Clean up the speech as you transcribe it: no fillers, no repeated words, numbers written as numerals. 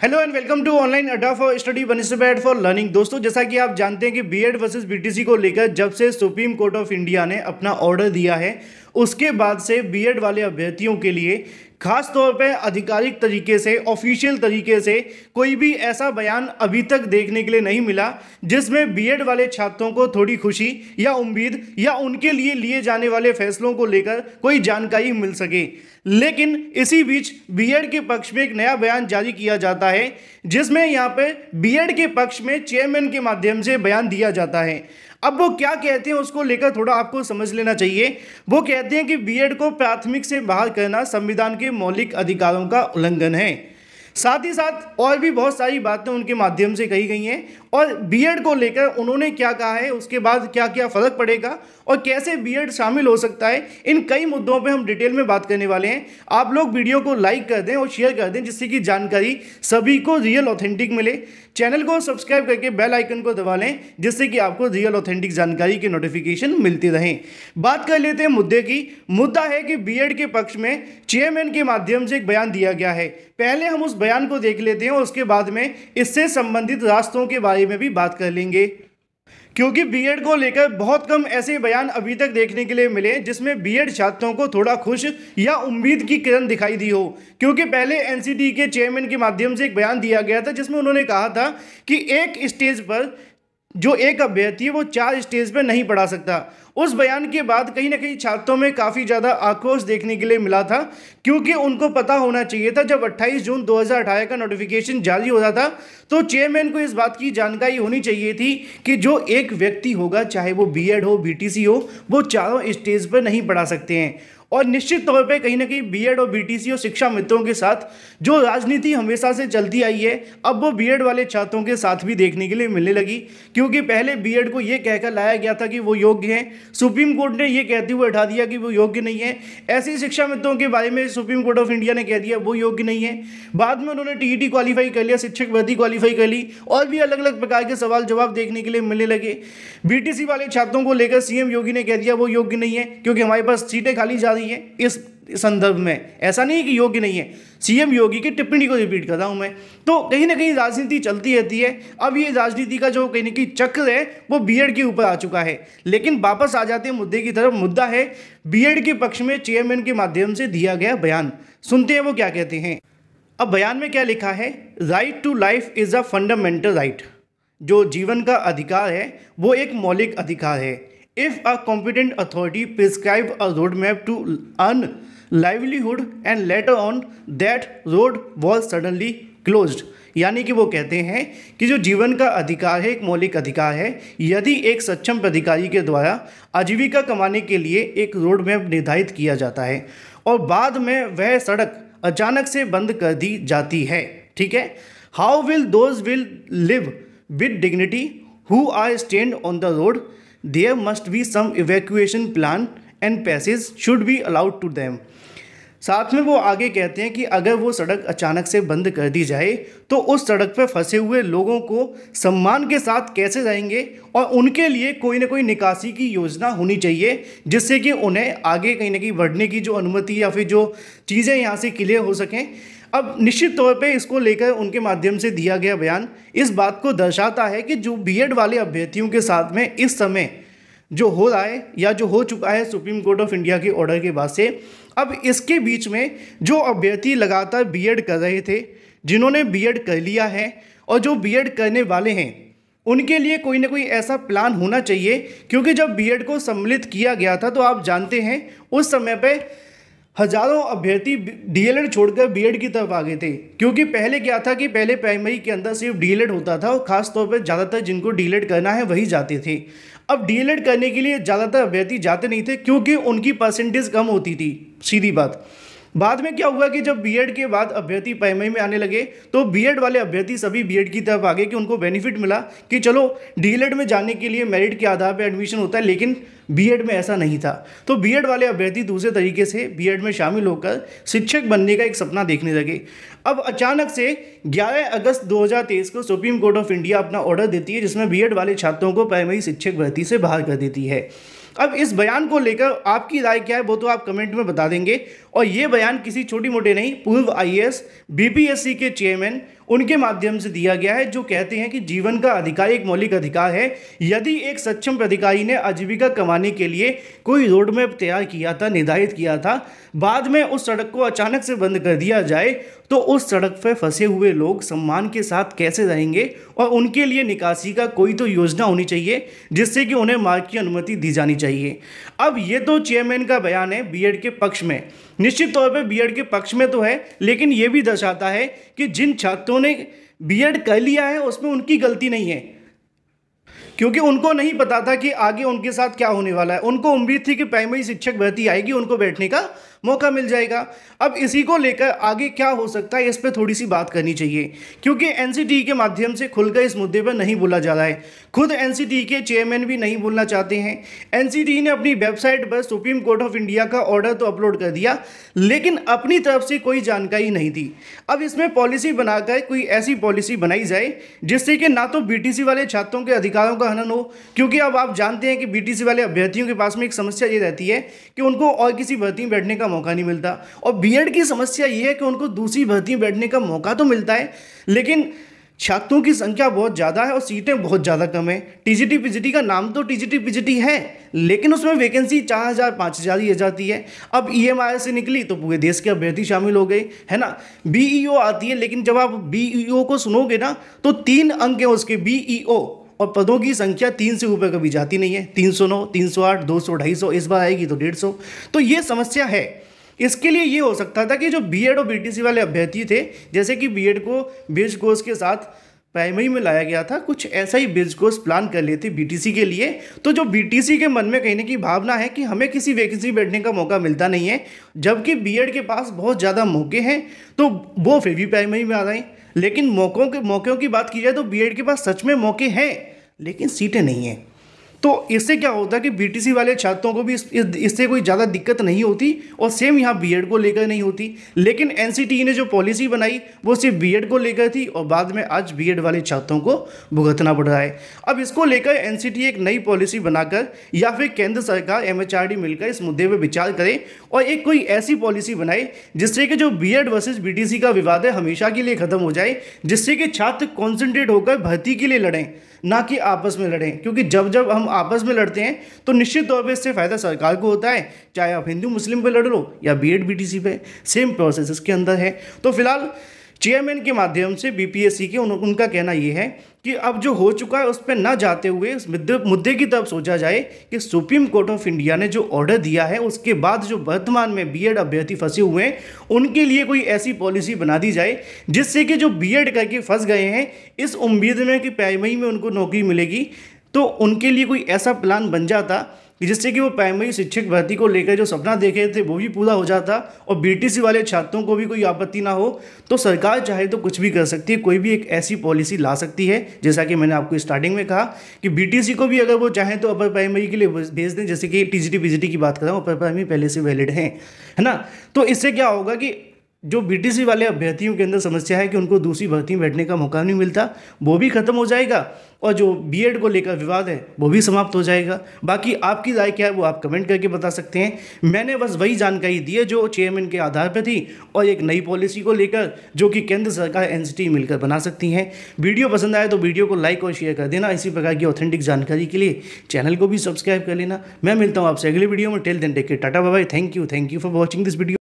Hello and welcome to online Adda for study one step for learning. दोस्तों, जैसा कि आप जानते हैं कि बीएड वर्सेस बीटीसी को लेकर जब से सुप्रीम कोर्ट ऑफ इंडिया ने अपना ऑर्डर दिया है, उसके बाद से बीएड वाले अभ्यर्थियों के लिए खास तौर पे आधिकारिक तरीके से, ऑफिशियल तरीके से कोई भी ऐसा बयान अभी तक देखने के लिए नहीं मिला जिसमें बीएड वाले छात्रों को थोड़ी खुशी या उम्मीद या उनके लिए जाने वाले फैसलों को लेकर कोई जानकारी मिल सके। लेकिन इसी बीच बीएड के पक्ष में एक नया बयान जारी किया जाता है जिसमें यहाँ पे बीएड के पक्ष में चेयरमैन के माध्यम से बयान दिया जाता है। अब वो क्या कहते हैं उसको लेकर थोड़ा आपको समझ लेना चाहिए। वो कहते हैं कि बीएड को प्राथमिक से बाहर करना संविधान के मौलिक अधिकारों का उल्लंघन है। साथ ही साथ और भी बहुत सारी बातें उनके माध्यम से कही गई हैं और बीएड को लेकर उन्होंने क्या कहा है, उसके बाद क्या क्या फ़र्क पड़ेगा और कैसे बीएड शामिल हो सकता है, इन कई मुद्दों पे हम डिटेल में बात करने वाले हैं। आप लोग वीडियो को लाइक कर दें और शेयर कर दें जिससे कि जानकारी सभी को रियल ऑथेंटिक मिले। चैनल को सब्सक्राइब करके बेल आइकन को दबा लें जिससे कि आपको रियल ऑथेंटिक जानकारी की नोटिफिकेशन मिलती रहे। बात कर लेते हैं मुद्दे की। मुद्दा है कि बीएड के पक्ष में चेयरमैन के माध्यम से एक बयान दिया गया है। पहले हम उस बयान को देख लेते हैं और उसके बाद में इससे संबंधित रास्तों के बारे में भी बात कर लेंगे, क्योंकि बीएड को लेकर बहुत कम ऐसे बयान अभी तक देखने के लिए मिले जिसमें बीएड छात्रों को थोड़ा खुश या उम्मीद की किरण दिखाई दी हो। क्योंकि पहले एनसीटी के चेयरमैन के माध्यम से एक बयान दिया गया था जिसमें उन्होंने कहा था कि एक स्टेज पर जो एक अभ्यर्थी है वो 4 स्टेज पर नहीं पढ़ा सकता। उस बयान के बाद कहीं ना कहीं छात्रों में काफ़ी ज़्यादा आक्रोश देखने के लिए मिला था, क्योंकि उनको पता होना चाहिए था जब 28 जून 2018 का नोटिफिकेशन जारी हो रहा था तो चेयरमैन को इस बात की जानकारी होनी चाहिए थी कि जो एक व्यक्ति होगा, चाहे वो बीएड हो बीटीसी हो, वो चारों स्टेज पर नहीं पढ़ा सकते हैं। और निश्चित तौर पे कहीं ना कहीं बीएड और बीटीसी और शिक्षा मित्रों के साथ जो राजनीति हमेशा से चलती आई है, अब वो बीएड वाले छात्रों के साथ भी देखने के लिए मिलने लगी। क्योंकि पहले बीएड को ये कहकर लाया गया था कि वो योग्य हैं, सुप्रीम कोर्ट ने ये कहते हुए हटा दिया कि वो योग्य नहीं है। ऐसे शिक्षा मित्रों के बारे में सुप्रीम कोर्ट ऑफ इंडिया ने कह दिया वो योग्य नहीं है। बाद में उन्होंने टीईटी क्वालिफाई कर लिया, शिक्षक भर्ती क्वालिफाई कर ली और भी अलग अलग प्रकार के सवाल जवाब देखने के लिए मिलने लगे। बीटीसी वाले छात्रों को लेकर सीएम योगी ने कह दिया वो योग्य नहीं है क्योंकि हमारे पास सीटें खाली जा रही है। इस संदर्भ में ऐसा नहीं है कि योग्य नहीं है, सीएम योगी की टिप्पणी को रिपीट कर रहा हूं मैं। तो कहीं ना कहीं राजनीति चलती रहती है। अब ये राजनीति का जो कहीं ना कहीं चक्र है वो बीएड के ऊपर आ चुका है। लेकिन वापस आ जाते हैं मुद्दे की तरफ। मुद्दा है बीएड के पक्ष में चेयरमैन के माध्यम से दिया गया बयान। सुनते हैं वो क्या कहते हैं। अब बयान में क्या लिखा है, right to life is a fundamental right. जो जीवन का अधिकार है वो एक मौलिक अधिकार है। If a competent authority prescribe a roadmap to earn livelihood and later on that road was suddenly closed, यानी कि वो कहते हैं कि जो जीवन का अधिकार है एक मौलिक अधिकार है। यदि एक सक्षम प्राधिकारी के द्वारा आजीविका कमाने के लिए एक रोड मैप निर्धारित किया जाता है और बाद में वह सड़क अचानक से बंद कर दी जाती है, ठीक है, how will those will live with dignity who are stand on the road? There must be some evacuation plan and passage should be allowed to them। साथ में वो आगे कहते हैं कि अगर वो सड़क अचानक से बंद कर दी जाए तो उस सड़क पर फंसे हुए लोगों को सम्मान के साथ कैसे रहेंगे और उनके लिए कोई ना कोई निकासी की योजना होनी चाहिए जिससे कि उन्हें आगे कहीं ना कहीं बढ़ने की जो अनुमति या फिर जो चीज़ें यहाँ से क्लियर हो सकें। अब निश्चित तौर पे इसको लेकर उनके माध्यम से दिया गया बयान इस बात को दर्शाता है कि जो बीएड वाले अभ्यर्थियों के साथ में इस समय जो हो रहा है या जो हो चुका है सुप्रीम कोर्ट ऑफ इंडिया के ऑर्डर के बाद से, अब इसके बीच में जो अभ्यर्थी लगातार बीएड कर रहे थे, जिन्होंने बीएड कर लिया है और जो बीएड करने वाले हैं, उनके लिए कोई ना कोई ऐसा प्लान होना चाहिए। क्योंकि जब बीएड को सम्मिलित किया गया था तो आप जानते हैं उस समय पे हजारों अभ्यर्थी डीएलएड छोड़कर बीएड की तरफ आ गए थे। क्योंकि पहले क्या था कि पहले प्राइमरी के अंदर सिर्फ डीएलएड होता था और खास तौर पर ज़्यादातर जिनको डीएलएड करना है वही जाते थे। अब डीएलएड करने के लिए ज़्यादातर अभ्यर्थी जाते नहीं थे क्योंकि उनकी परसेंटेज कम होती थी, सीधी बात। बाद में क्या हुआ कि जब बीएड के बाद अभ्यर्थी प्राइमरी में आने लगे तो बीएड वाले अभ्यर्थी सभी बीएड की तरफ आ गए कि उनको बेनिफिट मिला कि चलो डीएलएड में जाने के लिए मेरिट के आधार पर एडमिशन होता है, लेकिन बीएड में ऐसा नहीं था। तो बीएड वाले अभ्यर्थी दूसरे तरीके से बीएड में शामिल होकर शिक्षक बनने का एक सपना देखने लगे। अब अचानक से 11 अगस्त 2023 को सुप्रीम कोर्ट ऑफ इंडिया अपना ऑर्डर देती है जिसमें बीएड वाले छात्रों को प्राइमरी शिक्षक भर्ती से बाहर कर देती है। अब इस बयान को लेकर आपकी राय क्या है वो तो आप कमेंट में बता देंगे और ये बयान किसी छोटी मोटे नहीं, पूर्व आईएएस बीपीएससी के चेयरमैन उनके माध्यम से दिया गया है, जो कहते हैं कि जीवन का अधिकार एक मौलिक अधिकार है। यदि एक सक्षम अधिकारी ने आजीविका कमाने के लिए कोई रोड मैप तैयार किया था, निर्धारित किया था, बाद में उस सड़क को अचानक से बंद कर दिया जाए तो उस सड़क पर फंसे हुए लोग सम्मान के साथ कैसे रहेंगे? और उनके लिए निकासी का कोई तो योजना होनी चाहिए जिससे कि उन्हें मार्ग की अनुमति दी जानी चाहिए। अब ये तो चेयरमैन का बयान है बीएड के पक्ष में, निश्चित तौर पे बीएड के पक्ष में तो है, लेकिन ये भी दर्शाता है कि जिन छात्रों ने बीएड कर लिया है उसमें उनकी गलती नहीं है, क्योंकि उनको नहीं पता था कि आगे उनके साथ क्या होने वाला है। उनको उम्मीद थी कि प्राइमरी शिक्षक भर्ती आएगी, उनको बैठने का मौका मिल जाएगा। अब इसी को लेकर आगे क्या हो सकता है, इस पर थोड़ी सी बात करनी चाहिए, क्योंकि एनसीटीई के माध्यम से खुलकर इस मुद्दे पर नहीं बोला जा रहा है। खुद एनसीटीई के चेयरमैन भी नहीं बोलना चाहते हैं। एनसीटीई ने अपनी वेबसाइट पर सुप्रीम कोर्ट ऑफ इंडिया का ऑर्डर तो अपलोड कर दिया, लेकिन अपनी तरफ से कोई जानकारी नहीं दी। अब इसमें पॉलिसी बनाकर कोई ऐसी पॉलिसी बनाई जाए जिससे कि ना तो बीटीसी वाले छात्रों के अधिकारों का हनन हो, क्योंकि अब आप जानते हैं कि बीटीसी वाले अभ्यर्थियों के पास में एक समस्या ये रहती है कि उनको और किसी भर्ती में बैठने का मौका नहीं मिलता, और बीएड की समस्या ये है कि उनको दूसरी भर्ती में बैठने का मौका तो मिलता है, लेकिन छात्रों की संख्या बहुत ज़्यादा है और सीटें बहुत ज़्यादा कम है। टीजीटी पीजीटी का नाम तो टीजीटी पीजीटी है, लेकिन उसमें वैकेंसी 4000 5000 ही जाती है। अब ईएमआई से निकली तो पूरे देश के अभ्यर्थी शामिल हो गए, है ना। बीईओ आती है, लेकिन जब आप बीईओ को सुनोगे ना तो 3 अंक है उसके, बीईओ, और पदों की संख्या 3 से ऊपर कभी जाती नहीं है। 309, 308, 200, 250, इस बार आएगी तो 150। तो ये समस्या है। इसके लिए ये हो सकता था कि जो बीएड और बीटीसी वाले अभ्यर्थी थे, जैसे कि बीएड को ब्रिज कोर्स के साथ प्राइमरी में लाया गया था, कुछ ऐसा ही ब्रिज कोर्स प्लान कर लेते बीटीसी के लिए। तो जो बीटीसी के मन में कहने की भावना है कि हमें किसी वैकेंसी बैठने का मौका मिलता नहीं है, जबकि बीएड के पास बहुत ज़्यादा मौके हैं, तो वो फिर भी प्राइमरी में आ रहे हैं। लेकिन मौक़ों की बात की जाए तो बीएड के पास सच में मौके हैं, लेकिन सीटें नहीं हैं। तो इससे क्या होता है कि बीटीसी वाले छात्रों को भी इससे कोई ज़्यादा दिक्कत नहीं होती, और सेम यहाँ बीएड को लेकर नहीं होती। लेकिन एनसीटीई ने जो पॉलिसी बनाई वो सिर्फ बीएड को लेकर थी, और बाद में आज बीएड वाले छात्रों को भुगतना पड़ रहा है। अब इसको लेकर एनसीटीई एक नई पॉलिसी बनाकर या फिर केंद्र सरकार एमएचआरडी मिलकर इस मुद्दे पर विचार करे और एक कोई ऐसी पॉलिसी बनाए जिससे कि जो बीएड वर्सेस बीटीसी का विवाद है हमेशा के लिए खत्म हो जाए, जिससे कि छात्र कॉन्सेंट्रेट होकर भर्ती के लिए लड़ें, ना कि आपस में लड़ें। क्योंकि जब हम आपस में लड़ते हैं तो निश्चित तौर पे इससे फ़ायदा सरकार को होता है, चाहे आप हिंदू मुस्लिम पे लड़ लो या बीएड बीटीसी पे, सेम प्रोसेस इसके अंदर है। तो फिलहाल चेयरमैन के माध्यम से बीपीएससी के उनका कहना ये है कि अब जो हो चुका है उस पर ना जाते हुए इस मुद्दे की तरफ सोचा जाए कि सुप्रीम कोर्ट ऑफ इंडिया ने जो ऑर्डर दिया है उसके बाद जो वर्तमान में बीएड अभ्यर्थी फंसे हुए हैं उनके लिए कोई ऐसी पॉलिसी बना दी जाए जिससे कि जो बीएड करके फंस गए हैं इस उम्मीद में कि प्राइमरी में उनको नौकरी मिलेगी, तो उनके लिए कोई ऐसा प्लान बन जाता कि जिससे कि वो प्राइमरी शिक्षक भर्ती को लेकर जो सपना देखे थे वो भी पूरा हो जाता और बीटीसी वाले छात्रों को भी कोई आपत्ति ना हो। तो सरकार चाहे तो कुछ भी कर सकती है, कोई भी एक ऐसी पॉलिसी ला सकती है, जैसा कि मैंने आपको स्टार्टिंग में कहा कि बीटीसी को भी अगर वो चाहें तो अपर प्राइमरी के लिए भेज दें, जैसे कि टीजीटी पीजीटी की बात कर रहा हूँ, अपर प्राइमरी पहले से वैलिड है ना। तो इससे क्या होगा कि जो बीटीसी वाले अभ्यर्थियों के अंदर समस्या है कि उनको दूसरी भर्ती में बैठने का मौका नहीं मिलता, वो भी खत्म हो जाएगा, और जो बीएड को लेकर विवाद है वो भी समाप्त हो जाएगा। बाकी आपकी राय क्या है वो आप कमेंट करके बता सकते हैं। मैंने बस वही जानकारी दी है जो चेयरमैन के आधार पर थी, और एक नई पॉलिसी को लेकर जो कि केंद्र सरकार एनसीटीई मिलकर बना सकती हैं। वीडियो पसंद आए तो वीडियो को लाइक और शेयर कर देना। इसी प्रकार की ऑथेंटिक जानकारी के लिए चैनल को भी सब्सक्राइब कर लेना। मैं मिलता हूँ आपसे अगले वीडियो में। Till then take care, tata bye bye, thank you for watching this video.